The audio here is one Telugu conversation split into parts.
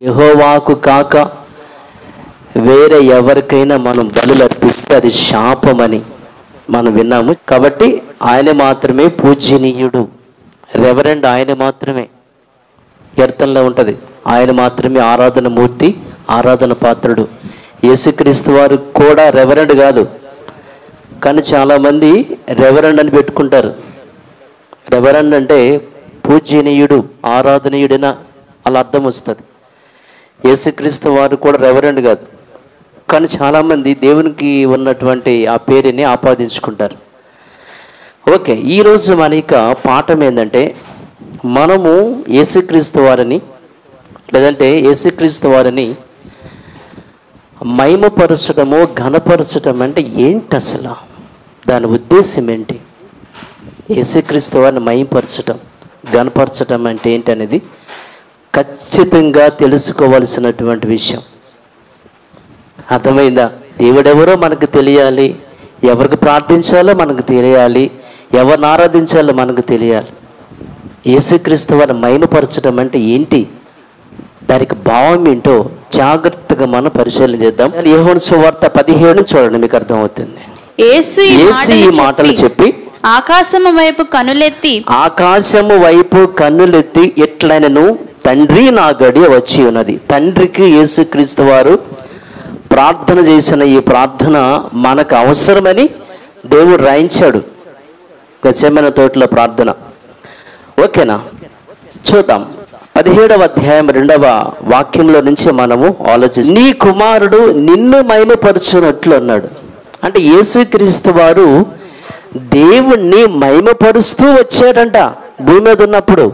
యెహోవాకు కాక వేరే ఎవరికైనా మనం బలులు అర్పిస్తే అది శాపమని మనం విన్నాము. కాబట్టి ఆయన మాత్రమే పూజనీయుడు, రెవరెండ్ ఆయన మాత్రమే. కీర్తనలో ఉంటుంది, ఆయన మాత్రమే ఆరాధన మూర్తి, ఆరాధన పాత్రుడు. యేసుక్రీస్తు వారు కూడా రెవరెండ్ కాదు, కానీ చాలామంది రెవరెండ్ అని పెట్టుకుంటారు. రెవరెండ్ అంటే పూజనీయుడు, ఆరాధనీయుడిన అలా అర్థం వస్తుంది. యేసుక్రీస్తు వారు కూడా రెవరెండ్ కాదు, కానీ చాలామంది దేవునికి ఉన్నటువంటి ఆ పేరుని ఆపాదించుకుంటారు. ఓకే, ఈరోజు మన పాఠం ఏంటంటే, మనము యేసుక్రీస్తు వారిని లేదంటే యేసుక్రీస్తు వారిని మహిమపరచడము, ఘనపరచడం అంటే ఏంటి, అసలు దాని ఉద్దేశం ఏంటి? యేసుక్రీస్తు వారిని మహిమపరచడం, ఘనపరచడం అంటే ఏంటి అనేది ఖచ్చితంగా తెలుసుకోవలసినటువంటి విషయం. అర్థమైందా? దేవుడెవరో మనకు తెలియాలి, ఎవరికి ప్రార్థించాలో మనకు తెలియాలి, ఎవరిని ఆరాధించాలో మనకు తెలియాలి. యేసుక్రీస్తు వారిని మహిమపరచడం అంటే ఏంటి, దానికి భావం ఏంటో జాగ్రత్తగా మనం పరిశీలన చేద్దాం. యోహాను సువార్త 17 చూడండి, మీకు అర్థమవుతుంది. యేసు ఈ మాటలు చెప్పి ఆకాశము వైపు కన్నులెత్తి ఎట్లైనను తండ్రి, నా గడియ వచ్చి ఉన్నది. తండ్రికి యేసుక్రీస్తు వారు ప్రార్థన చేసిన ఈ ప్రార్థన మనకు అవసరమని దేవుడు రాయించాడు, గెత్సేమనే తోటలో ప్రార్థన. ఓకేనా? చూద్దాం. 17వ అధ్యాయం 2వ వాక్యంలో నుంచి మనము ఆలోచిస్తాం. నీ కుమారుడు నిన్ను మహిమపరచునట్లు అన్నాడు. అంటే యేసుక్రీస్తు వారు దేవుణ్ణి మహిమపరుస్తూ వచ్చాడంట భూమి మీద ఉన్నప్పుడు.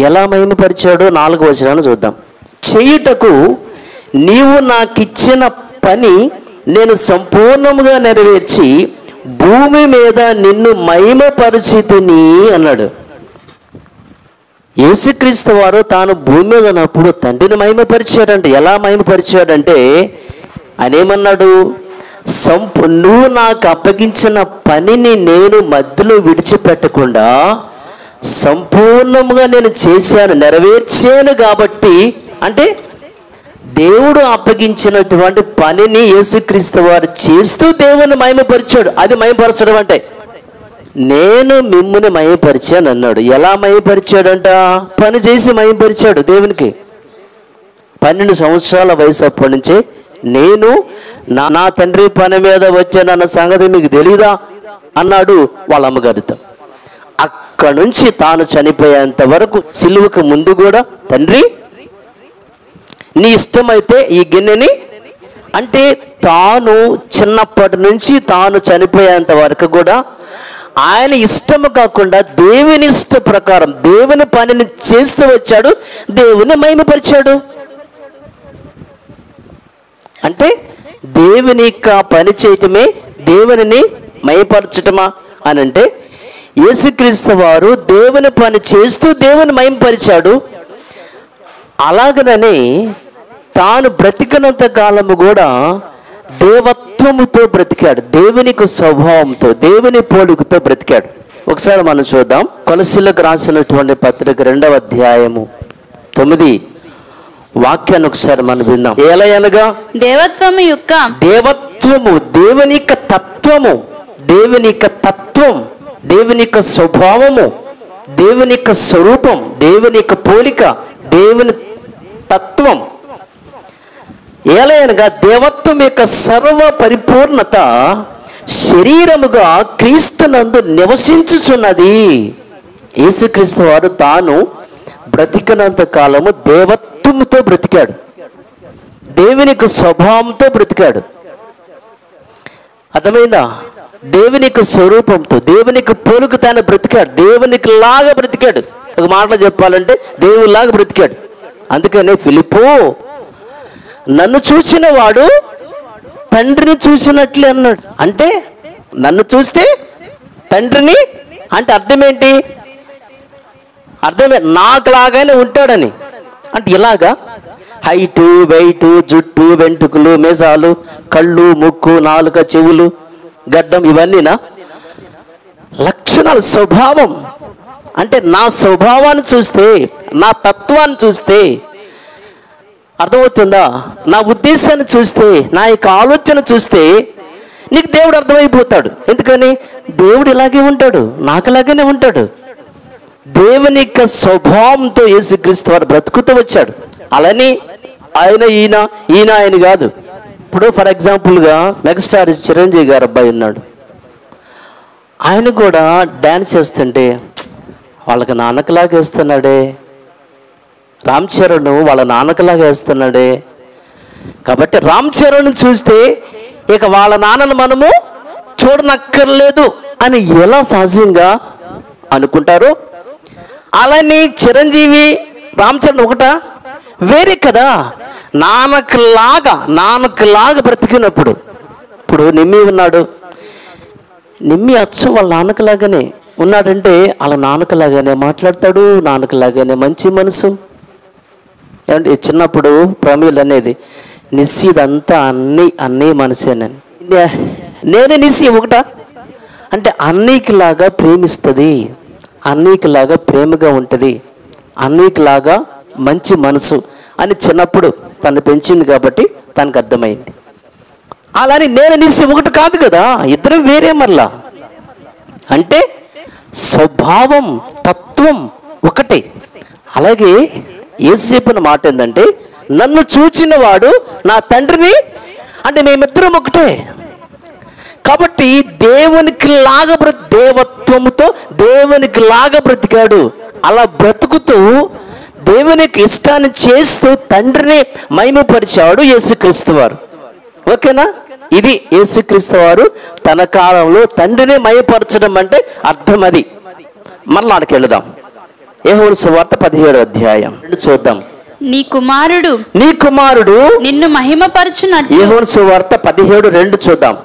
ఎలా మహిమపరిచాడో 4వ వచనాన్ని చూద్దాం. చేయుటకు నీవు నాకిచ్చిన పని నేను సంపూర్ణముగా నెరవేర్చి భూమి మీద నిన్ను మహిమపరిచితిని అన్నాడు. యేసుక్రీస్తు వారు తాను భూమి మీద ఉన్నప్పుడు తండ్రిని మహిమపరిచాడంటే, ఎలా మహిమపరిచాడంటే ఆయన ఏమన్నాడు? నువ్వు నాకు అప్పగించిన పనిని నేను మధ్యలో విడిచిపెట్టకుండా సంపూర్ణముగా నేను చేశాను, నెరవేర్చాను. కాబట్టి అంటే దేవుడు అప్పగించినటువంటి పనిని యేసుక్రీస్తు వారు చేస్తూ దేవుని మహిమపరిచాడు. అది మహిమపరచడం అంటే. నేను మిమ్ముని మహిమపరిచాను అన్నాడు. ఎలా మహిమపరిచాడంట? పని చేసి మహిమపరిచాడు దేవునికి. 12 సంవత్సరాల వయసు అప్పటి నుంచే నేను నా తండ్రి పని మీద వచ్చానన్న సంగతి మీకు తెలీదా అన్నాడు వాళ్ళ అమ్మగారితో. అక్కడి నుంచి తాను చనిపోయేంత వరకు, సిలువకు ముందు కూడా, తండ్రి నీ ఇష్టమైతే ఈ గిన్నెని, అంటే తాను చిన్నప్పటి నుంచి తాను చనిపోయేంత వరకు కూడా ఆయన ఇష్టము కాకుండా దేవుని ఇష్ట ప్రకారం దేవుని పనిని చేస్తూ వచ్చాడు, దేవుని మహిమపరిచాడు. అంటే దేవుని యొక్క పని చేయటమే దేవునిని మహిమపరచటమా అని అంటే, యేసుక్రీస్తు వారు దేవుని పని చేస్తూ దేవుని మహిమపరిచాడు. అలాగనని తాను బ్రతికినంత కాలము కూడా దేవత్వముతో బ్రతికాడు, దేవునికి స్వభావంతో, దేవుని పోలికతో బ్రతికాడు. ఒకసారి మనం చూద్దాం. కొలసీలకు రాసినటువంటి పత్రిక 2వ అధ్యాయము 9 వాక్యాన్ని ఒకసారి మనం విన్నాం. ఏలయనగా దేవత్వము, దేవుని యొక్క తత్వము, దేవుని యొక్క తత్వం, దేవుని యొక్క స్వభావము, దేవుని యొక్క స్వరూపం, దేవుని యొక్క పోలిక, దేవుని తత్వం. ఏలయనగా దేవత్వం యొక్క సర్వ పరిపూర్ణత శరీరముగా క్రీస్తునందు నివసించుచున్నది. యేసుక్రీస్తు వారు తాను బ్రతికినంత కాలము దేవత్వముతో బ్రతికాడు, దేవునికి స్వభావంతో బ్రతికాడు. అర్థమైందా? దేవునికి స్వరూపంతో, దేవునికి పోలిక తాను బ్రతికాడు, దేవునికి లాగా బ్రతికాడు. ఒక మాటలో చెప్పాలంటే దేవునిలాగా బ్రతికాడు. అందుకనే ఫిలిప్పు, నన్ను చూసిన వాడు తండ్రిని చూసినట్లే అన్నాడు. అంటే నన్ను చూస్తే తండ్రిని, అంటే అర్థం ఏంటి? అర్థమే నాకు లాగానే ఉంటాడని. అంటే ఇలాగా హైటు, వెయిటు, జుట్టు, వెంట్రుకలు, మీసాలు, కళ్ళు, ముక్కు, నాలుక, చెవులు, గడ్డం, ఇవన్నీనా లక్షణాలు, స్వభావం. అంటే నా స్వభావాన్ని చూస్తే, నా తత్వాన్ని చూస్తే అర్థమవుతుందా? నా ఉద్దేశాన్ని చూస్తే, నా యొక్క ఆలోచన చూస్తే నీకు దేవుడు అర్థమైపోతాడు. ఎందుకని? దేవుడు ఇలాగే ఉంటాడు, నాకులాగానే ఉంటాడు. దేవుని యొక్క స్వభావంతో యేసుక్రీస్తు వారు బ్రతుకుతూ వచ్చాడు. అలానే ఆయన ఈయన ఆయన కాదు. ఇప్పుడు ఫర్ ఎగ్జాంపుల్గా మెగాస్టార్ చిరంజీవి గారు అబ్బాయి ఉన్నాడు. ఆయన కూడా డ్యాన్స్ చేస్తుంటే వాళ్ళకి నాన్నకలాగా వేస్తున్నాడే. రామ్ చరణ్ వాళ్ళ నాన్నకలాగా వేస్తున్నాడే. కాబట్టి రామ్ చరణ్ చూస్తే ఇక వాళ్ళ నాన్నను మనము చూడనక్కర్లేదు అని ఎలా సహజంగా అనుకుంటారు. అలానే చిరంజీవి రామ్ చరణ్ ఒకటా? వేరే కదా. నాన్నకులాగా బ్రతికినప్పుడు, ఇప్పుడు నిమ్మి ఉన్నాడు. నిమ్మి అచ్చు వాళ్ళ నాన్నకులాగానే ఉన్నాడంటే వాళ్ళ నాన్నకులాగానే మాట్లాడతాడు, నాన్నకులాగానే మంచి మనసు. ఏమంటే చిన్నప్పుడు ప్రమీల్ అనేది నిస్సి ఇదంతా అన్నీ మనసేనని. నేనే నిస్సి ఒకటా అంటే అన్నీకిలాగా ప్రేమిస్తుంది, అన్నీకిలాగా ప్రేమగా ఉంటుంది, అన్నీకిలాగా మంచి మనసు అని చిన్నప్పుడు తను పెంచింది కాబట్టి తనకు అర్థమైంది. అలానే నేను నిస్సి ఒకటి కాదు కదా, ఇద్దరం వేరే. మరలా అంటే స్వభావం తత్వం ఒకటే. అలాగే యేసు చెప్పిన మాట ఏంటంటే, నన్ను చూచిన వాడు నా తండ్రిని, అంటే మేమిద్దరం ఒకటే. కాబట్టి దేవత్వముతో దేవునికి లాగా బ్రతికాడు. అలా బ్రతుకుతూ దేవునికి ఇష్టాన్ని చేస్తూ తండ్రిని మహిమపరిచాడు యేసుక్రీస్తు వారు. ఓకేనా? ఇది యేసుక్రీస్తు వారు తన కాలంలో తండ్రిని మహిమపరచడం అంటే అర్థం. అది మరలాడికి వెళదాం. యోహాను సువార్త 17వ అధ్యాయం చూద్దాం. నీ కుమారుడు నిన్ను మహిమపరచునట్లు. యోహాను సువార్త 17:2 చూద్దాం.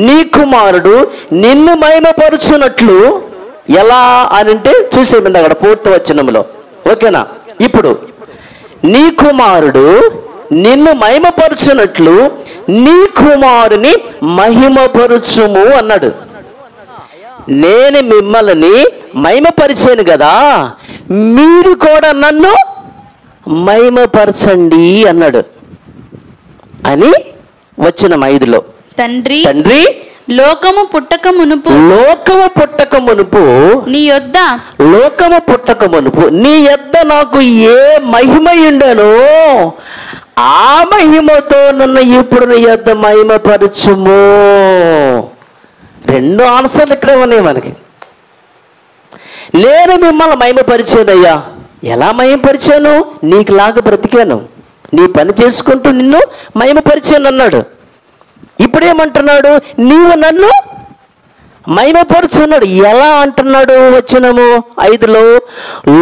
నీ కుమారుడు నిన్ను మహిమపరచునట్లు ఎలా అని అంటే చూసేమండి అక్కడ 4వ వచనంలో. ఓకేనా? ఇప్పుడు నీ కుమారుడు నిన్ను మహిమపరచునట్లు నీ కుమారుని మహిమపరచుము అన్నాడు. నేను మిమ్మల్ని మహిమపరిచాను కదా, మీరు కూడా నన్ను మహిమపరచండి అన్నాడు అని వచనం 5లో. తండ్రి లోకము పుట్టక మునుపు నీ యొద్ద నాకు ఏ మహిమ ఉండనో ఆ మహిమతో నన్ను ఇప్పుడు నీ యొద్ద మహిమపరచుము. 2 ఆన్సర్లు ఇక్కడే ఉన్నాయి మనకి. నేను మిమ్మల్ని మహిమపరిచానయ్యా. ఎలా మహిమపరిచాను? నీకులాగా బ్రతికాను, నీ పని చేసుకుంటూ నిన్ను మహిమపరిచాను అన్నాడు. ఇప్పుడేమంటున్నాడు? నీవు నన్ను మహిమపరుచున్నాడు. ఎలా అంటున్నాడు? వచనము 5లో,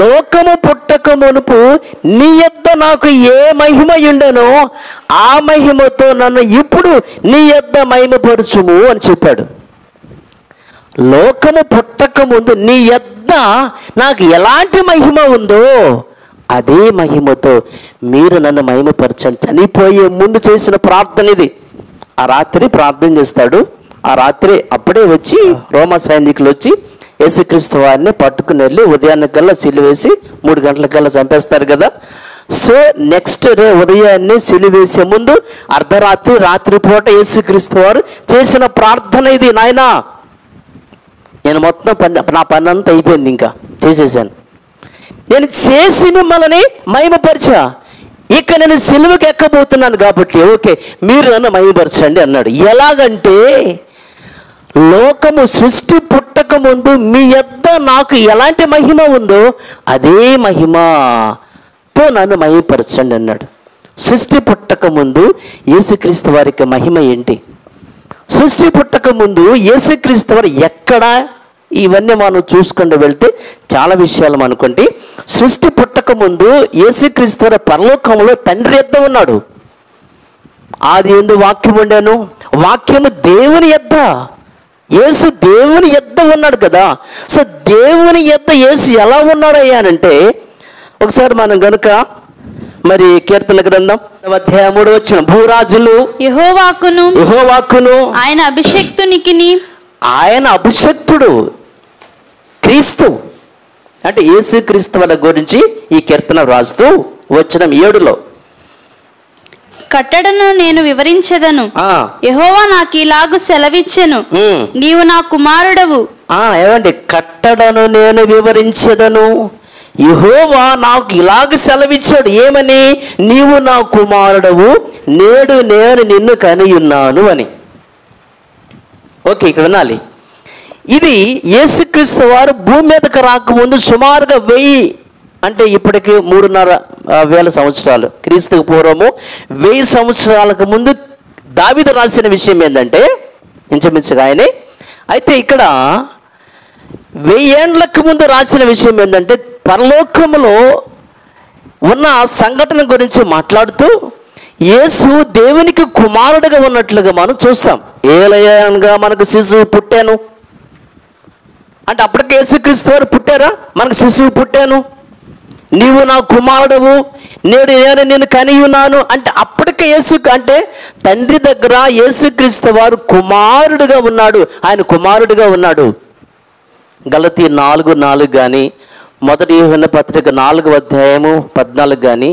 లోకము పుట్టక మునుపు నీ యొద్ద నాకు ఏ మహిమ ఉండనో ఆ మహిమతో నన్ను ఇప్పుడు నీ యొద్ద మహిమపరచుము అని చెప్పాడు. లోకము పుట్టక ముందు నీ యొద్ద నాకు ఎలాంటి మహిమ ఉందో అదే మహిమతో మీరు నన్ను మహిమపరచండి. చనిపోయే ముందు చేసిన ప్రార్థన ఇది. ఆ రాత్రి ప్రార్థన చేస్తాడు. ఆ రాత్రి అప్పుడే వచ్చి రోమా సైనికులు వచ్చి యేసుక్రీస్తు వారిని పట్టుకుని వెళ్ళి ఉదయానికల్లా సిలువేసి 3 గంటలకల్లా చంపేస్తారు కదా. సో నెక్స్ట్ డే ఉదయాన్నే సిలువేసే ముందు అర్ధరాత్రి రాత్రిపూట యేసుక్రీస్తు వారు చేసిన ప్రార్థన ఇది. నాయనా, నేను మొత్తం నా పని అంతా అయిపోయింది, ఇంకా చేసేసాను, నేను చేసి మిమ్మల్ని మహిమపరిచా, ఇక నేను సిలువకి ఎక్కబోతున్నాను కాబట్టి ఓకే మీరు నన్ను మహిమపరచండి అన్నాడు. ఎలాగంటే లోకము సృష్టి పుట్టక ముందు మీ యొద్ద నాకు ఎలాంటి మహిమ ఉందో అదే మహిమతో నన్ను మహిమపరచండి అన్నాడు. సృష్టి పుట్టక ముందు యేసుక్రీస్తు వారికి మహిమ ఏంటి? సృష్టి పుట్టక ముందు యేసుక్రీస్తు వారు ఎక్కడ? ఇవన్నీ మనం చూసుకుంటూ వెళ్తే చాలా విషయాలు అనుకోండి. సృష్టి పుట్టక ముందు యేసుక్రీస్తు వారు పరలోకంలో తండ్రి యొద్ద ఉన్నాడు. ఆది యందు వాక్యం ఉండెను, వాక్యము దేవుని యొద్ద, యేసు దేవుని యొద్ద ఉన్నాడు కదా. సో దేవుని యొద్ద యేసు ఎలా ఉన్నాడు అయ్యానంటే, ఒకసారి మనం గనుక మరి కీర్తన గ్రంథం 3వ భూరాజులు యెహోవాకును ఆయన అభిషక్తుడు క్రీస్తు అంటే యేసు క్రీస్తు వాళ్ళ గురించి ఈ కీర్తన రాస్తూ వచనం 7లో కట్టడను నేను వివరించెదను. యెహోవా నాకు ఇలాగు సెలవిచ్చెను, నీవు నా కుమారుడవు. ఏమండి, కట్టడను నేను వివరించెదను. యెహోవా నాకు ఇలాగ సెలవిచ్చాడు. ఏమని? నీవు నా కుమారుడవు, నేడు నేను నిన్ను కనియున్నాను అని. ఓకే, ఇక్కడ వినాలి. ఇది యేసుక్రీస్తు వారు భూమి మీదకి రాకముందు సుమారుగా 1000, అంటే ఇప్పటికి 3,500 సంవత్సరాలు, క్రీస్తుకు పూర్వము 1000 సంవత్సరాలకు ముందు దావీదు రాసిన విషయం ఏంటంటే, ఇంచుమించుగా ఆయనే. అయితే ఇక్కడ 1000 ఏండ్లకు ముందు రాసిన విషయం ఏంటంటే, పరలోకములో ఉన్న సంఘటన గురించి మాట్లాడుతూ యేసు దేవునికి కుమారుడుగా ఉన్నట్లుగా మనం చూస్తాం. ఏలయనగా మనకు శిశువు పుట్టాను అంటే అప్పటికే యేసుక్రీస్తు వారు పుట్టారా? మనకు శిశువు పుట్టాను, నీవు నా కుమారుడవు, నేడు నేను నిన్ను కనియున్నాను అంటే అప్పటికే అంటే తండ్రి దగ్గర యేసుక్రీస్తు వారు కుమారుడుగా ఉన్నాడు, ఆయన కుమారుడుగా ఉన్నాడు. గలతీ 4:4 కానీ, మొదటి యోహన్న పత్రిక 4:14 కానీ,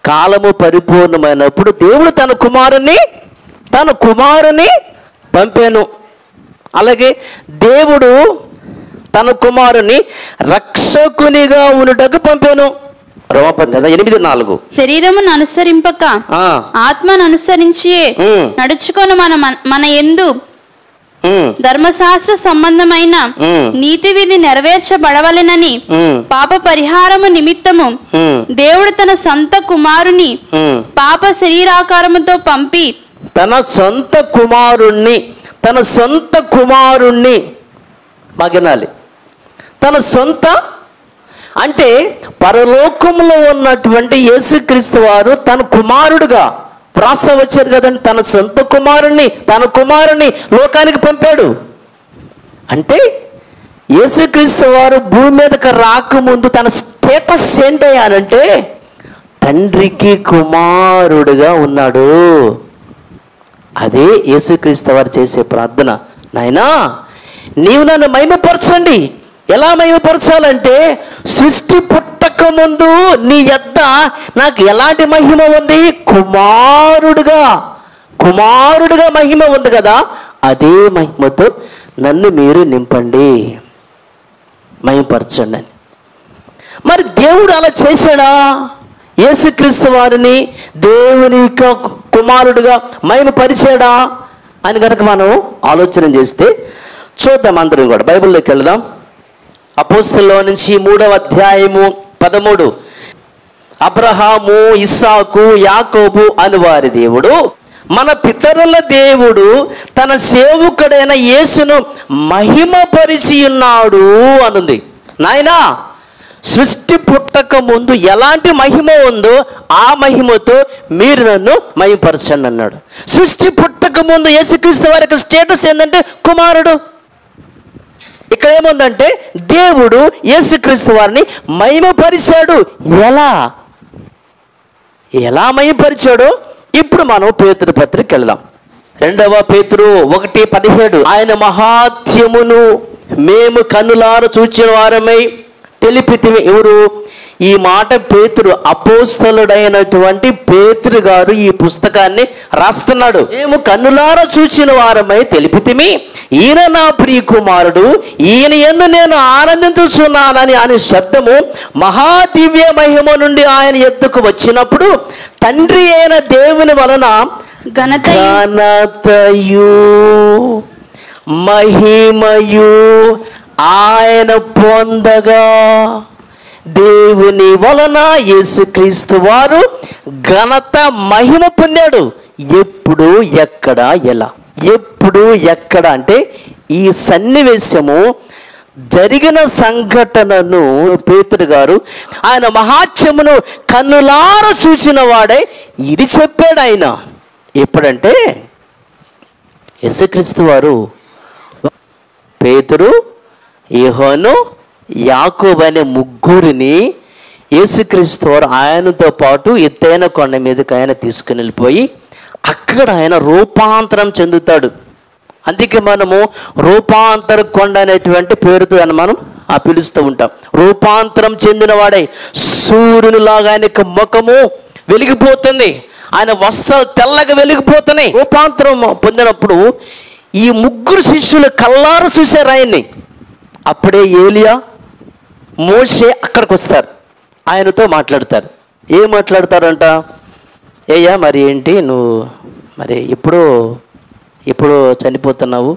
కాలము పరిపూర్ణమైనప్పుడు దేవుడు తన కుమారుని పంపాను. అలాగే దేవుడు తన కుమారుని రక్షకునిగా ఉండుటకు పంపాను. రోమపత్రిక 8:4. శరీరమును అనుసరింపక ఆత్మను అనుసరించి నడుచుకొని మన యందు ధర్మశాస్త్ర సంబంధమైన నీతి విధి నెరవేర్చబడవలెనని పాప పరిహారము నిమిత్తము దేవుడు తన సొంత కుమారుని పాప శరీరాకారముతో పంపి తన సొంత కుమారుణ్ణి మగనాలి. తన సొంత అంటే పరలోకంలో ఉన్నటువంటి యేసుక్రీస్తు వారు తన కుమారుడుగా ప్రాస్తం వచ్చారు కదండి. తన సొంత కుమారుణ్ణి లోకానికి పంపాడు. అంటే యేసుక్రీస్తు వారు భూమి మీదకి రాకముందు తన స్టేటస్ ఏంటయ్యానంటే తండ్రికి కుమారుడుగా ఉన్నాడు. అదే యేసుక్రీస్తు వారు చేసే ప్రార్థన. నాయనా, నీవు నన్ను మహిమపరచండి. ఎలా మహిమపరచాలంటే, సృష్టి పుట్టక ముందు నీ యొద్ద నాకు ఎలాంటి మహిమ ఉంది? కుమారుడుగా మహిమ ఉంది కదా, అదే మహిమతో నన్ను మీరు నింపండి, మహిమపరచండి అని. మరి దేవుడు అలా చేశాడా? యేసుక్రీస్తు వారిని దేవుని కుమారుడుగా మహిమపరిచాడా అని కనుక మనం ఆలోచన చేస్తే చూద్దాం. అందరం కూడా బైబిల్లోకి వెళదాం. అపోస్తలుల నుంచి 3వ అధ్యాయము 13. అబ్రహాము, ఇస్సాకు, యాకోబు అని వారి దేవుడు, మన పితరుల దేవుడు తన సేవకుడైన యేసును మహిమపరిచి ఉన్నాడు అనుంది. నాయనా, సృష్టి పుట్టక ముందు ఎలాంటి మహిమ ఉందో ఆ మహిమతో మీరు నన్ను మహిమపరచండి అన్నాడు. సృష్టి పుట్టక ముందు యేసుక్రీస్తు వారి యొక్క స్టేటస్ ఏంటంటే కుమారుడు. ఇక్కడ ఏముందంటే దేవుడు యేసుక్రీస్తు వారిని మహిమపరిచాడు. ఎలా మహిమపరిచాడో ఇప్పుడు మనం పేతురు పత్రికకి వెళ్దాం. 2వ పేతురు 1:17. ఆయన మహాత్యమును మేము కన్నులార చూచిన వారమై తెలిపితిమి. ఎవరు ఈ మాట? పేతురు, అపోస్తలుడైనటువంటి పేతురు గారు ఈ పుస్తకాన్ని రాస్తున్నాడు. మేము కన్నులారా చూచిన వారమై తెలిపితిమి, ఈయన నా ప్రియ కుమారుడు, ఈయన యందు నేను ఆనందించుచున్నానని ఆయన శబ్దము మహాదివ్య మహిమ నుండి ఆయన ఎద్దుకు వచ్చినప్పుడు తండ్రి అయిన దేవుని వలన ఘనతయు మహిమయు ఆయన పొందగా, దేవుని వలన యేసుక్రీస్తు వారు ఘనత మహిమ పొందాడు. ఎప్పుడు, ఎక్కడ, ఎలా? ఎప్పుడు, ఎక్కడ అంటే ఈ సన్నివేశము జరిగిన సంఘటనను పేతురు గారు ఆయన మహాత్యమును కన్నులార చూచిన వాడే ఇది చెప్పాడు. ఆయన ఎప్పుడంటే యేసుక్రీస్తు వారు పేతురు, యోహాను, యాకోబు అనే ముగ్గురిని యేసుక్రీస్తు వారు ఆయనతో పాటు ఎత్తైన కొండ మీదకి ఆయన తీసుకుని వెళ్ళిపోయి అక్కడ ఆయన రూపాంతరం చెందుతాడు. అందుకే మనము రూపాంతర కొండ అనేటువంటి పేరుతో అని మనం పిలుస్తూ ఉంటాం. రూపాంతరం చెందిన వాడే సూర్యునిలాగా ఆయన ముఖము వెలిగిపోతుంది. ఆయన వస్త్రాలు తెల్లగా వెలిగిపోతున్నాయి. రూపాంతరం పొందినప్పుడు ఈ ముగ్గురు శిష్యులు కల్లారు చూశారు ఆయన్ని. అప్పుడే ఏలియా, మోషే అక్కడికి వస్తారు, ఆయనతో మాట్లాడతారు. ఏం మాట్లాడతారంట? ఏయ్యా మరి ఏంటి నువ్వు మరి ఎప్పుడు చనిపోతున్నావు?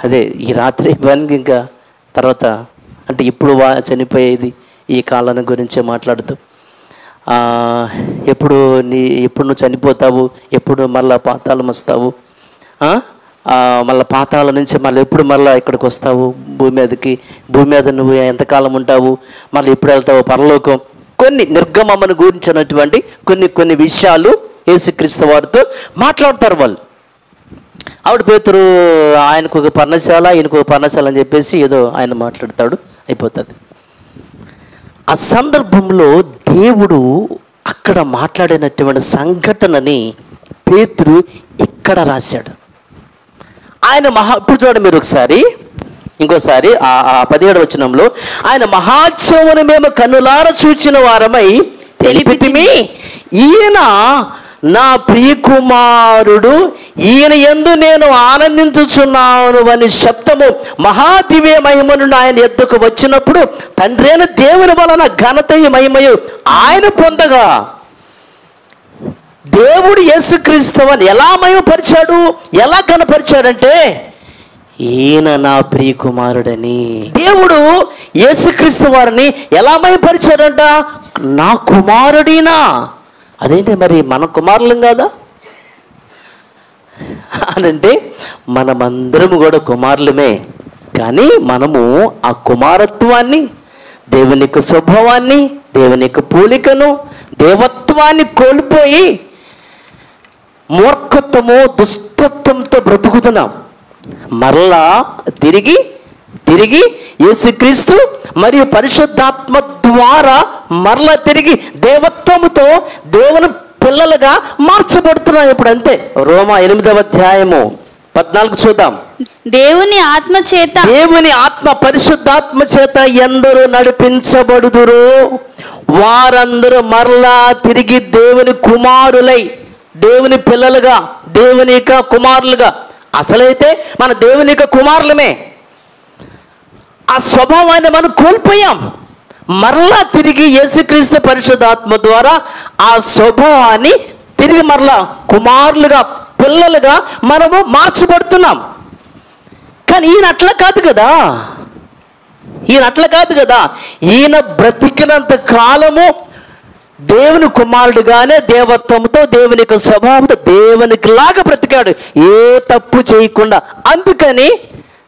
అదే ఈ రాత్రి ఇవన్నీ ఇంకా తర్వాత అంటే ఇప్పుడు చనిపోయేది ఈ కాలాన్ని గురించే మాట్లాడుతూ ఎప్పుడు నువ్వు చనిపోతావు, ఎప్పుడు మళ్ళీ పాతాళం వస్తావు, మళ్ళీ పాతాళ నుంచి ఎప్పుడు మళ్ళీ ఇక్కడికి వస్తావు భూమి మీద నువ్వు ఎంతకాలం ఉంటావు, మళ్ళీ ఎప్పుడు వెళ్తావు పరలోకం, కొన్ని నిర్గమమును గురించినటువంటి కొన్ని విషయాలు యేసుక్రీస్తు వారితో మాట్లాడతారు వాళ్ళు. ఆవిడ పేతురు ఆయనకు ఒక పర్ణశాల, ఈయనకు ఒక పర్ణశాల అని చెప్పేసి ఏదో ఆయన మాట్లాడతాడు, అయిపోతుంది. ఆ సందర్భంలో దేవుడు అక్కడ మాట్లాడినటువంటి సంఘటనని పేతురు ఇక్కడ రాశాడు. ఆయన ఇప్పుడు చూడండి మీరు ఇంకోసారి ఆ 17వ వచనంలో, ఆయన మహాత్సవమును మేము కన్నులార చూచిన వారమై తెలిపితిమి, ఈయన నా ప్రియకుమారుడు, ఈయన యందు నేను ఆనందించుచున్నాను అని శబ్దము మహాదివ్య మహిమను ఆయన ఎద్దుకు వచ్చినప్పుడు తండ్రి అయిన దేవుని వలన ఘనతయు మహిమయు ఆయన పొందగా, దేవుడు యేసుక్రీస్తు అని ఎలా మహిమపరిచాడు, ఎలా కనపరిచాడంటే ఈయన నా ప్రియకుమారుడని. దేవుడు యేసుక్రీస్తు వారిని ఎలా మహిమపరిచాడంట? నా కుమారుడినా. అదేంటి మరి మన కుమారులం కాదా అనంటే మనమందరం కూడా కుమారులమే, కానీ మనము ఆ కుమారత్వాన్ని, దేవుని యొక్క స్వభావాన్ని, దేవుని యొక్క పోలికను, దేవత్వాన్ని కోల్పోయి మూర్ఖత్వము దుష్టత్వంతో బ్రతుకుతున్నాం. మరలా తిరిగి యేసుక్రీస్తు మరియు పరిశుద్ధాత్మ ద్వారా మరలా తిరిగి దేవత్వముతో దేవుని పిల్లలుగా మార్చబడుతున్నాం ఇప్పుడు. అంతే. రోమా 8వ అధ్యాయము 14 చూద్దాం. దేవుని ఆత్మ పరిశుద్ధాత్మ చేత ఎందరూ నడిపించబడుదురు వారందరూ మరలా తిరిగి దేవుని కుమారులై, దేవుని పిల్లలుగా, దేవుని యొక్క కుమారులుగా. అసలైతే మన దేవుని యొక్క కుమారులమే. ఆ స్వభావాన్ని మనం కోల్పోయాం. మరలా తిరిగి యేసుక్రీస్తు పరిశుద్ధాత్మ ద్వారా ఆ స్వభావాన్ని తిరిగి మరలా కుమారులుగా, పిల్లలుగా మనము మార్చబడుతున్నాం. కానీ ఈయన అట్లా కాదు కదా. ఈయన బ్రతికినంత కాలము దేవుని కుమారుడుగానే దేవత్వంతో, దేవుని యొక్క స్వభావంతో దేవునికి లాగా బ్రతికాడు, ఏ తప్పు చేయకుండా. అందుకని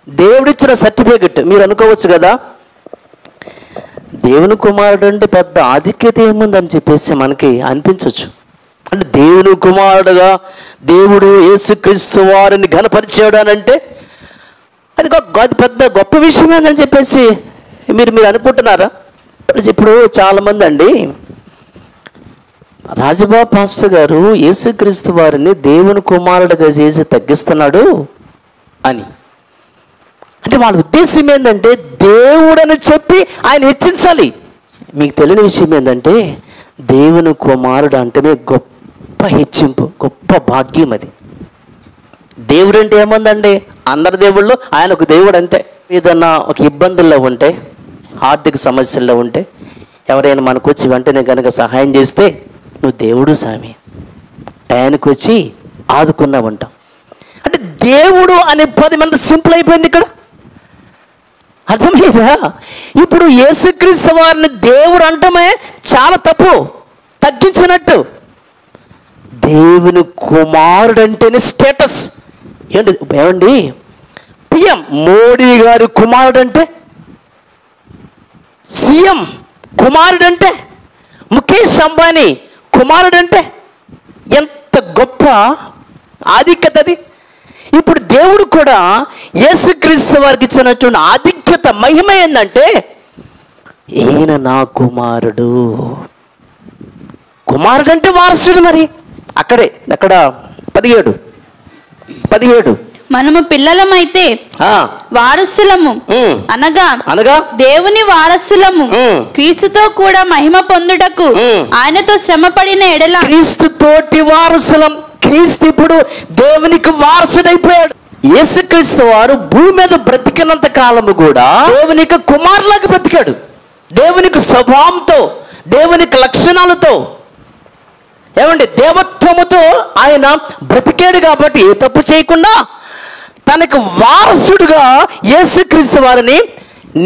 దేవుడిచ్చిన సర్టిఫికెట్ మీరు అనుకోవచ్చు కదా, దేవుని కుమారుడు అంటే పెద్ద ఆధిక్యత ఏముందని చెప్పేసి మనకి అనిపించవచ్చు. అంటే దేవుని కుమారుడుగా దేవుడు యేసుక్రీస్తు వారిని ఘనపరిచాడు అని అంటే అది పెద్ద గొప్ప విషయం ఏందని చెప్పేసి మీరు అనుకుంటున్నారా? ఇప్పుడు చాలామంది అండి, రాజబాబు పాస్టర్ గారు యేసుక్రీస్తు వారిని దేవుని కుమారుడుగా చేసి తగ్గిస్తున్నాడు అని అంటే వాళ్ళ ఉద్దేశం ఏంటంటే దేవుడని చెప్పి ఆయన హెచ్చించాలి. మీకు తెలియని విషయం ఏంటంటే దేవుని కుమారుడు అంటేనే గొప్ప హెచ్చింపు, గొప్ప భాగ్యం. అది దేవుడు అంటే ఏముందండి, అందరి దేవుళ్ళు ఆయన ఒక దేవుడు అంతే. ఏదన్నా ఒక ఇబ్బందుల్లో ఉంటే, ఆర్థిక సమస్యల్లో ఉంటే ఎవరైనా మనకు వచ్చి వెంటనే కనుక సహాయం చేస్తే నువ్వు దేవుడు స్వామి, టయానికి వచ్చి ఆదుకున్నావంటాం. అంటే దేవుడు అనే పదం ఎంత సింపుల్ అయిపోయింది ఇక్కడ, అర్థమైందా? ఇప్పుడు యేసుక్రీస్తు వారిని దేవుడు అంటమే చాలా తప్పు, తగ్గించినట్టు. దేవుని కుమారుడు అంటేనే స్టేటస్. ఏమండి పిఎం మోడీ గారి కుమారుడు అంటే, సీఎం కుమారుడు అంటే, ముఖేష్ అంబానీ కుమారుడు అంటే ఎంత గొప్ప ఆధిక్యత అది. ఇప్పుడు దేవుడు కూడా యేసుక్రీస్తు వారికి ఇచ్చినటువంటి ఆధిక్యత, మహిమ ఏంటంటే ఈయన నా కుమారుడు. కుమారుడు అంటే వారసుడు. మరి అక్కడ 17 మనము పిల్లలమైతే వారసులము అనగా దేవుని వారసులము, క్రీస్తుతో కూడా మహిమ పొందుటకు ఆయనతో శ్రమపడిన ఎడల. క్రీస్తు తోటి వారసులం. క్రీస్తు ఇప్పుడు దేవునికి వారసుడైపోయాడు. యేసుక్రీస్తు వారు భూమి మీద బ్రతికినంత కాలము కూడా దేవునికి కుమారులాగా బ్రతికాడు. దేవునికి స్వభావంతో, దేవునికి లక్షణాలతో, ఏమండి, దేవత్వముతో ఆయన బ్రతికాడు. కాబట్టి ఏ తప్పు చేయకుండా తనకు వారసుడుగా యేసుక్రీస్తు వారిని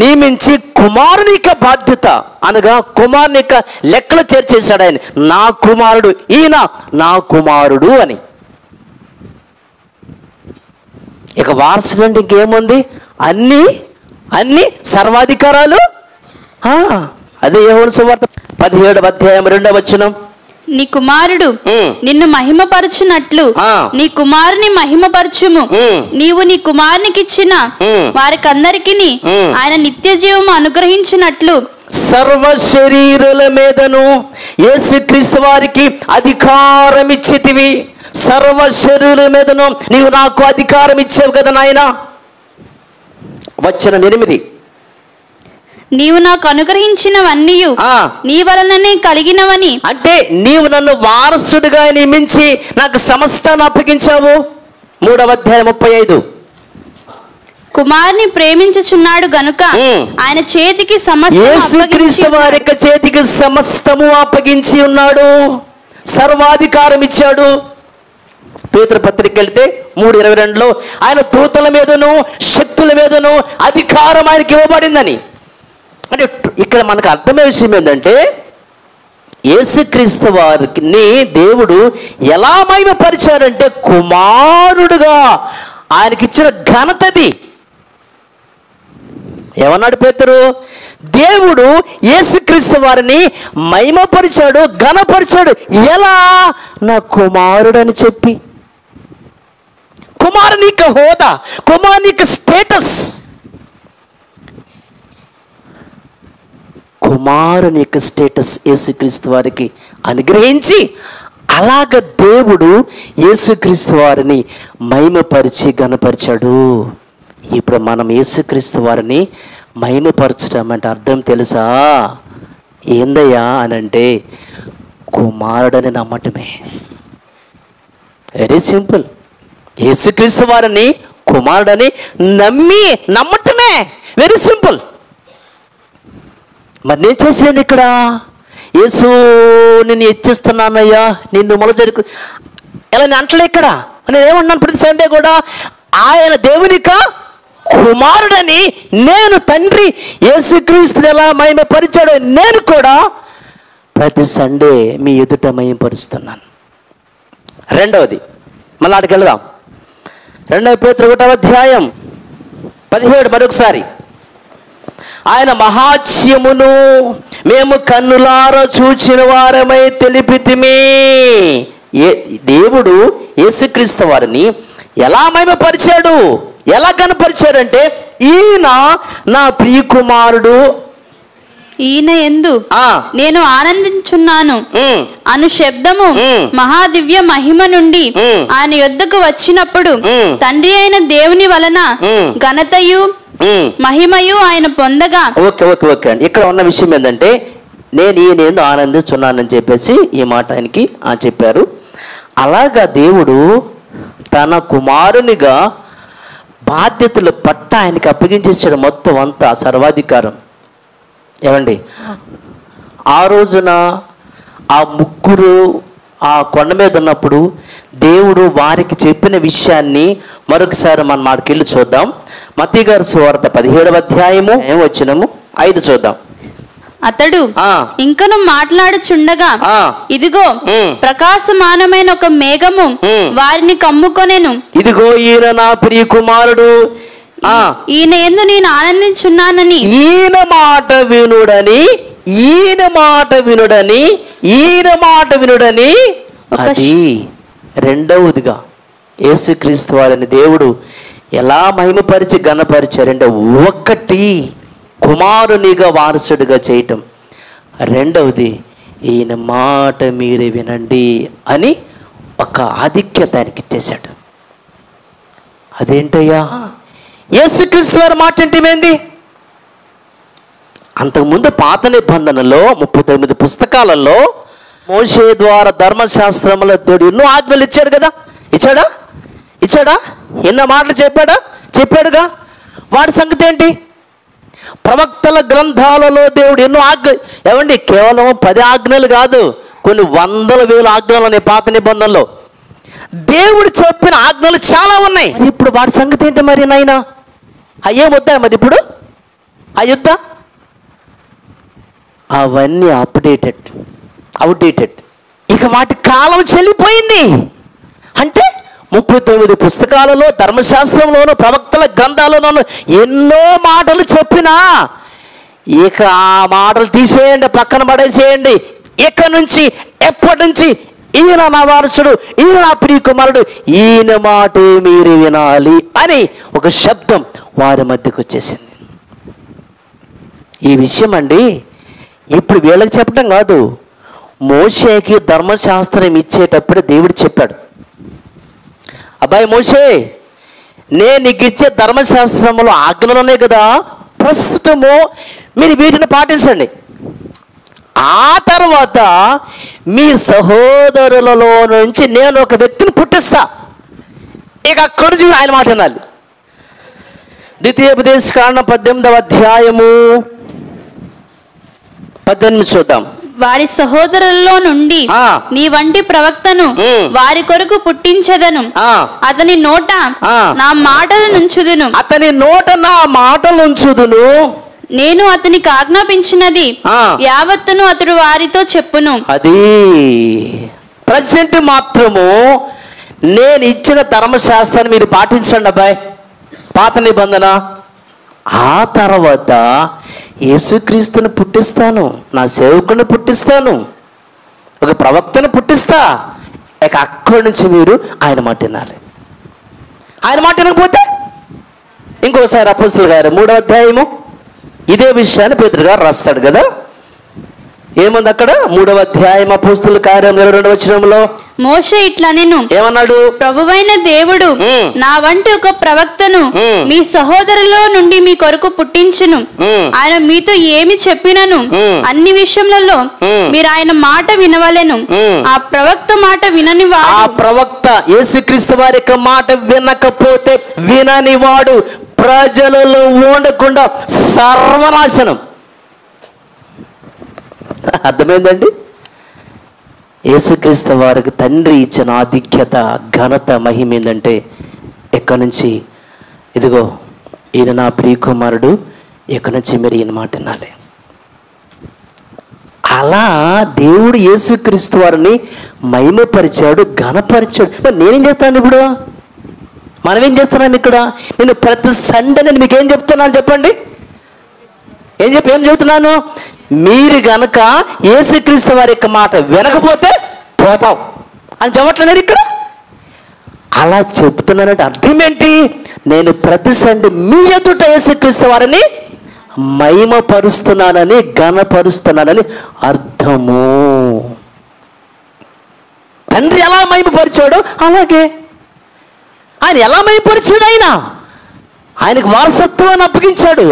నియమించి కుమారుని యొక్క బాధ్యత అనగా కుమారుని యొక్క లెక్కలు చేర్చేశాడు. ఆయన నా కుమారుడు, ఈయన నా కుమారుడు అని. ఇక వారసుడు అంటే ఇంకేముంది? అన్ని సర్వాధికారాలు. అదే యోహాను సువార్త 17వ అధ్యాయం 2వ వచనం. నీ కుమారుడు నిన్ను మహిమపరచునట్లు నీ కుమారుని మహిమపరచుము. నీవు నీ కుమారునికి ఇచ్చిన వారికందరికి ఆయన నిత్య జీవము అనుగ్రహించినట్లు సర్వ శరీరుల మీదను యేసుక్రీస్తు వారికి అధికారం ఇచ్చితివి. సర్వ శరీరుల మీదను నీవు నాకు అధికారం ఇచ్చావు కదా నాయన. వచనం 8. నీవు నాకు అనుగ్రహించినవన్నీ నీ వలననే కలిగినవని. అంటే నీవు నన్ను వారసుడిగా నియమించి నాకు సమస్తాన్ని అప్పగించావు. 3వ అధ్యాయం 35. కుమారుని ప్రేమించుచున్నాడు గనుక ఆయన చేతికి యేసుక్రీస్తు వారి చేతికి సమస్తము అప్పగించి ఉన్నాడు. సర్వాధికారం ఇచ్చాడు. పేతురు పత్రిక వెళ్తే 3:22లో ఆయన దూతల మీదను శక్తుల మీదను అధికారం ఆయనకి ఇవ్వబడిందని. అంటే ఇక్కడ మనకు అర్థమయ్యే విషయం ఏంటంటే యేసుక్రీస్తు వారిని దేవుడు ఎలా మహిమపరిచాడంటే కుమారుడుగా ఆయనకిచ్చిన ఘనతది. ఏమన్నాడు పేతురు? దేవుడు యేసుక్రీస్తు వారిని మహిమపరిచాడు, ఘనపరిచాడు. ఎలా? నా కుమారుడు అని చెప్పి. కుమారుని యొక్క హోదా, కుమారుని యొక్క స్టేటస్, కుమారుని యొక్క స్టేటస్ యేసుక్రీస్తు వారికి అనుగ్రహించి అలాగ దేవుడు యేసుక్రీస్తు వారిని మహిమపరిచి ఘనపరిచాడు. ఇప్పుడు మనం యేసుక్రీస్తు వారిని మహిమపరచడం అంటే అర్థం తెలుసా? ఏందయ్యా అని అంటే కుమారుడని నమ్మటమే. Very simple. యేసుక్రీస్తు వారిని కుమారుడని నమ్మటమే. Very simple. మరి నేను చేసేది ఇక్కడ యేసు నిన్ను హెచ్చిస్తున్నానయ్యా, నిన్ను మొలజరుకు ఎలా నేను అంటలే. ఇక్కడ నేను ఏమన్నాను ప్రతి సండే కూడా, ఆయన దేవునిక కుమారుడని నేను తండ్రి యేసుక్రీస్తు ఎలా మహిమపరిచాడో నేను కూడా ప్రతి సండే మీ ఎదుట మహిమపరుస్తున్నాను. రెండవది మళ్ళీ అక్కడికి వెళ్దాం. 2వ పేతురు 1వ అధ్యాయం 17 మరొకసారి. ఆయన మహాత్యమును మేము కన్నులారా చూచిన వారమై తెలిపితిమి. దేవుడు యేసుక్రీస్తు వారిని ఎలా మహిమపరిచాడు, ఎలా కనపరిచాడంటే ఈయన నా ప్రియ కుమారుడు, ఈయన యందు నేను ఆనందించున్నాను అను శబ్దము మహాదివ్య మహిమ నుండి ఆయన యొద్దకు వచ్చినప్పుడు తండ్రి అయిన దేవుని వలన ఘనతయు మహిమయు ఆయన పొందగా. ఓకే అండి. ఇక్కడ ఉన్న విషయం ఏంటంటే నేను ఈయన యందు ఆనందించున్నానని చెప్పేసి ఈ మాట ఆయనకి చెప్పారు. అలాగా దేవుడు తన కుమారునిగా బాధ్యతలు పట్ట ఆయనకి అప్పగించేసాడు. మొత్తం అంతా సర్వాధికారం. ఏమండి, ఆ రోజున ఆ ముగ్గురు ఆ కొండ మీద ఉన్నప్పుడు దేవుడు వారికి చెప్పిన విషయాన్ని మరొకసారి మనం మాటకెళ్ళి చూద్దాం. మత్తయి గారి సువార్త 17వ అధ్యాయము వచనము 5 చూద్దాం. అతడు ఇంకను మాట్లాడుచుండగా ఇదిగో ప్రకాశమానమైన ఒక మేఘము వారిని కమ్ముకొనెను. ఇదిగో ఈయన నా ప్రియ కుమారుడు, ఈయన యందు నేను ఆనందించున్నానని, ఈయన మాట వినుడని అది రెండవదిగా యేసుక్రీస్తు వారిని దేవుడు ఎలా మహిమపరిచి ఘనపరిచారంటే, ఒకటి కుమారునిగా వారసుడిగా చేయటం, రెండవది ఈయన మాట మీరే వినండి అని ఒక ఆధిక్యత ఆయనకి ఇచ్చేశాడు. అదేంటయ్యా, యేసుక్రీస్తు వారి మాట ఏంటి? అంతకుముందు పాత నిబంధనలో 39 పుస్తకాలలో మోషే ద్వారా ధర్మశాస్త్రంలో దేవుడు ఎన్నో ఆజ్ఞలు ఇచ్చాడు కదా. ఇచ్చాడా? ఎన్నో మాటలు చెప్పాడుగా. వాడి సంగతి ఏంటి? ప్రవక్తల గ్రంథాలలో దేవుడు ఎన్నో ఏమండి, కేవలం 10 ఆజ్ఞలు కాదు, కొన్ని వందల వేల ఆజ్ఞలు ఉన్నాయి పాత నిబంధనలో. దేవుడు చెప్పిన ఆజ్ఞలు చాలా ఉన్నాయి. ఇప్పుడు వాడి సంగతి ఏంటి మరి నాయన? అయ్యేం వద్దా మరి ఇప్పుడు? అయ్యొద్దా? అవన్నీ అవుట్డేటెడ్. ఇక వాటి కాలం చెల్లిపోయింది. అంటే 39 పుస్తకాలలో, ధర్మశాస్త్రంలోనూ, ప్రవక్తల గ్రంథాలలోనూ ఎన్నో మాటలు చెప్పినా ఇక ఆ మాటలు తీసేయండి, పక్కన పడేసేయండి. ఇక నుంచి, ఎప్పటి నుంచి ఈయన నా వారసుడు, ఈయన నా ప్రియ కుమారుడు, ఈయన మాటే మీరు వినాలి అని ఒక శబ్దం వారి మధ్యకు వచ్చేసింది. ఈ విషయం అండి ఇప్పుడు వీళ్ళకి చెప్పడం కాదు, మోషేకి ధర్మశాస్త్రం ఇచ్చేటప్పుడు దేవుడు చెప్పాడు, అబ్బాయి మోషే, నేను నీకు ఇచ్చే ధర్మశాస్త్రంలో ఆజ్ఞలు ఉన్నాయి కదా, ప్రస్తుతము మీరు వీటిని పాటించండి. ఆ తర్వాత మీ సహోదరులలో నుంచి నేను ఒక వ్యక్తిని పుట్టిస్తా. ఇక అక్కడి నుంచి ఆయన మాట వినాలి. ద్వితీయోపదేశకాండం 18వ అధ్యాయము 18 చూద్దాం. వారి సహోదరుల్లో నుండి నీ వంటి ప్రవక్తను వారి కొరకు పుట్టించదను, అతని నోట నా మాటలు నుంచుదును, నేను అతనికి ఆజ్ఞాపించినది యావత్తును అతడు వారితో చెప్పును. అది ప్రజెంట్ మాత్రము నేను ఇచ్చిన ధర్మశాస్త్రాన్ని మీరు పాటించండి అబ్బాయి, పాత నిబంధన. ఆ తర్వాత యేసుక్రీస్తుని పుట్టిస్తాను, నా సేవకుని పుట్టిస్తాను, ఒక ప్రవక్తను పుట్టిస్తా. ఇక అక్కడి నుంచి మీరు ఆయన మాట వినాలి. ఆయన మాట వినకపోతే ఇంకోసారి అపోస్తలుల గారు 3వ అధ్యాయము ఇదే విషయాన్ని పేతురు గారు రాస్తాడు కదా. ఏముంది అక్కడ? 3వ అధ్యాయం అపోస్తలుల కార్యం 22వ వచనంలో మోషే ఇట్లా నేను ఏమన్నాడు? ప్రభువైన దేవుడు నా వంటి ఒక ప్రవక్తను మీ సహోదరులో నుండి మీ కొరకు పుట్టించును, ఆయన మీతో ఏమి చెప్పినను అన్ని విషయములలో మీరు ఆయన మాట వినవలెను. ఆ ప్రవక్త మాట విననివాడు, ఆ ప్రవక్త యేసుక్రీస్తు వారి యొక్క మాట వినకపోతే విననివాడు ప్రజలలో ఉండకుండా సర్వనాశనం. అర్థమైందండి? యేసుక్రీస్తు వారికి తండ్రి ఇచ్చిన ఆధిక్యత, ఘనత, మహిమ ఏంటంటే ఎక్కడి నుంచి, ఇదిగో ఈయన నా ప్రియ కుమారుడు, ఎక్కడి నుంచి మీరు ఈయన మాట వినాలి. అలా దేవుడు యేసుక్రీస్తు వారిని మహిమపరిచాడు, ఘనపరిచాడు. మరి నేనేం చేస్తాను ఇప్పుడు? మనమేం చేస్తున్నాం ఇక్కడ? నేను ప్రతి సండే నేను మీకేం చెప్తున్నాను చెప్పండి? ఏం చెప్తున్నాను? మీరు గనక యేసుక్రీస్తు వారి యొక్క మాట వినకపోతే పోతాం అని చెప్పట్లేదు ఇక్కడ. అలా చెప్తున్నానంటే అర్థం ఏంటి? నేను ప్రతి సండే మీ ఎదుట యేసుక్రీస్తు వారిని మహిమపరుస్తున్నానని, ఘనపరుస్తున్నానని అర్థము. తండ్రి ఎలా మహిమపరిచాడో అలాగే ఆయన ఎలా మహిమపరిచాడు? ఆయనకు వారసత్వాన్ని అప్పగించాడు,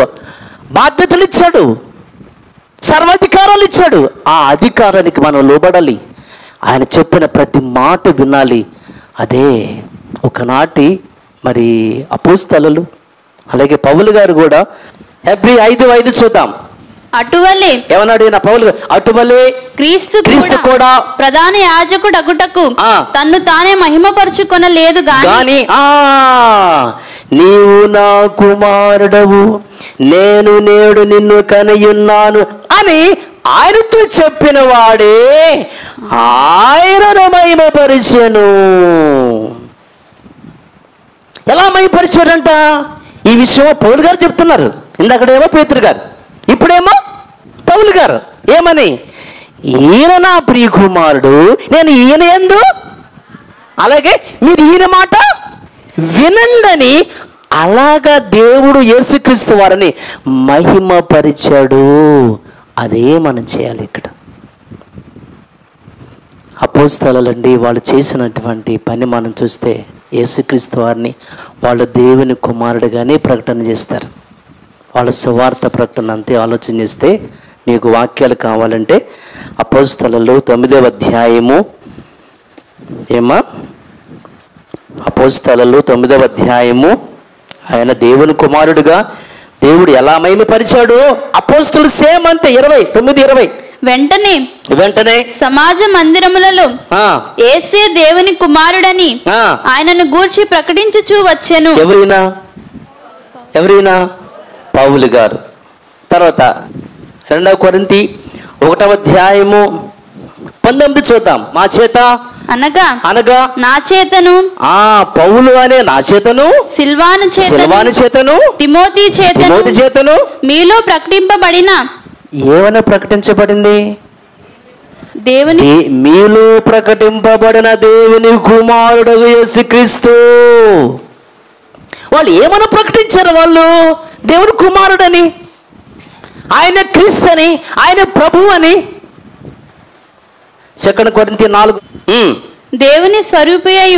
బాధ్యతలు ఇచ్చాడు, సర్వాధికారాలు ఇచ్చాడు. ఆ అధికారానికి మనం లోబడాలి, ఆయన చెప్పిన ప్రతి మాట వినాలి. అదే ఒకనాటి మరి అపోస్తలులు, అలాగే పౌలు గారు కూడా హెబ్రీ 5:5 చూద్దాం. అటువలే ఏమన్నాడు ఈయన పౌలు గారు? అటువలే క్రీస్తు కూడా ప్రధాన యాజకుడు అగుటకు తన్ను తానే మహిమపరచుకొనలేదు గాని నీవు నా కుమారుడవు, నేను నేడు నిన్ను కనియున్నాను అని ఆయనతో చెప్పిన వాడే ఆయనను మహిమపరిచెను. ఎలా మహిమపరిచాడంట? ఈ విషయం పౌలు గారు చెప్తున్నారు. ఇందాకడేమో పేతురు గారు, ఇప్పుడేమో పౌలు గారు. ఏమని? ఈయన నా ప్రియ కుమారుడు, నేను ఈయన యందు, అలాగే మీరు ఈయన మాట వినండని అలాగా దేవుడు యేసుక్రీస్తు వారిని మహిమపరిచాడు. అదే మనం చేయాలి ఇక్కడ. అపోస్తలులండి వాళ్ళు చేసినటువంటి పని మనం చూస్తే యేసుక్రీస్తు వారిని వాళ్ళు దేవుని కుమారుడిగానే ప్రకటన చేస్తారు. వాళ్ళ సువార్త ప్రకటన అంతే. ఆలోచన చేస్తే నీకు వాక్యాలు కావాలంటే అపోస్తలులు 9వ అధ్యాయము అపోస్తలులు 9వ అధ్యాయము ఆయన దేవుని కుమారుడిగా దేవుడు ఎలా మహిమపరిచాడు అపోస్తలులు సేమ్ అంతే 29-20. వెంటనే సమాజ మందిరములలో యేసే దేవుని కుమారుడని ఆయనను గూర్చి ప్రకటించుచూ వచ్చెను. ఎవరైనా పౌలు గారు. తర్వాత 2 కొరింథీ 1వ అధ్యాయము 19 చూద్దాం. మా చేత అనగా నా చేతను పౌలు అనే నా చేతను సిల్వాను చేతను తిమోతి చేతను మీలో ప్రకటింపబడిన ఏమని ప్రకటించబడింది? దేవుని మీలో ప్రకటింపబడిన దేవుని కుమారుడు యేసుక్రీస్తు. వాళ్ళు ఏమని ప్రకటించారు? వాళ్ళు దేవుని కుమారుడని, ఆయన క్రీస్తు అని, ఆయన ప్రభు అని. 2 కొరింథీ 4 దేవుని స్వరూపి అయి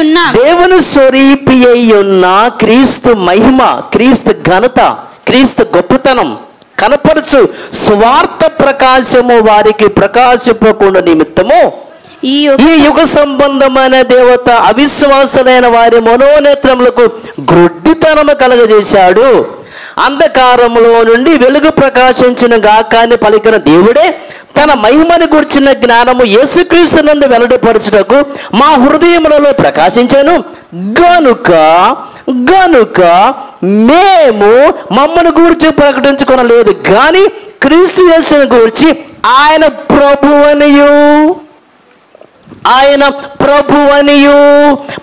ఉన్న క్రీస్తు మహిమ, క్రీస్తు ఘనత, క్రీస్తు గొప్పతనం కనపరచు సువార్త ప్రకాశము వారికి ప్రకాశింపకుండా నిమిత్తము ఈ యుగ సంబంధమైన దేవత అవిశ్వాసులైన వారి మనోనేత్రములకు గ్రుడ్డితనము కలగజేశాడు. అంధకారములో నుండి వెలుగు ప్రకాశించిన గాకాన్ని పలికిన దేవుడే తన మహిమను గుర్చిన జ్ఞానము యేసుక్రీస్తు నందు వెల్లడిపరచుటకు మా హృదయములలో ప్రకాశించెను. గనుక మేము మమ్మను గూర్చి ప్రకటించుకొనలేదు కానీ క్రీస్తు యేసును గూర్చి ఆయన ప్రభువనియు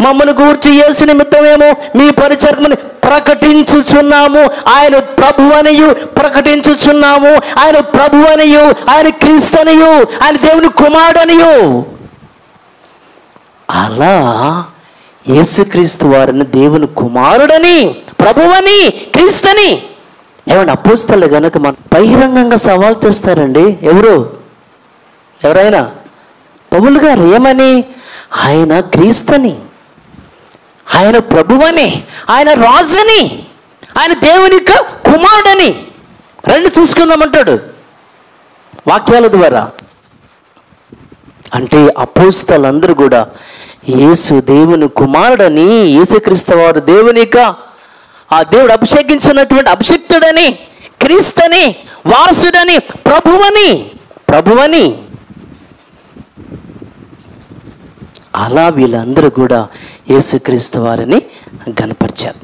మమ్మను గూర్చి యేసు నిమిత్తమేమో మీ పరిచర్మని ప్రకటించుచున్నాము. ఆయన ప్రభువనియు ప్రకటించుచున్నాము. ఆయన ప్రభువనియు, ఆయన క్రీస్తునియు, ఆయన దేవుని కుమారుడనియు. అలా యేసుక్రీస్తు వారిని దేవుని కుమారుడని, ప్రభువని, క్రీస్తుని ఏమంటే అపోస్తలు గనక మన బహిరంగంగా సవాల్ చేస్తారండి. ఎవరైనా పౌలు గారు ఏమని? ఆయన క్రీస్తుని, ఆయన ప్రభువని, ఆయన రాజుని, ఆయన దేవుని కుమారుడని రెండు చూసుకుందామంటాడు వాక్యాల ద్వారా. అంటే అపోస్తలందరూ కూడా యేసు దేవుని కుమారుడని, యేసుక్రీస్తు వారు దేవునిక ఆ దేవుడు అభిషేకించినటువంటి అభిషిక్తుడని, క్రీస్తుని, వారసుడని, ప్రభువని అలా వీళ్ళందరూ కూడా యేసుక్రీస్తు వారిని గణపరిచారు.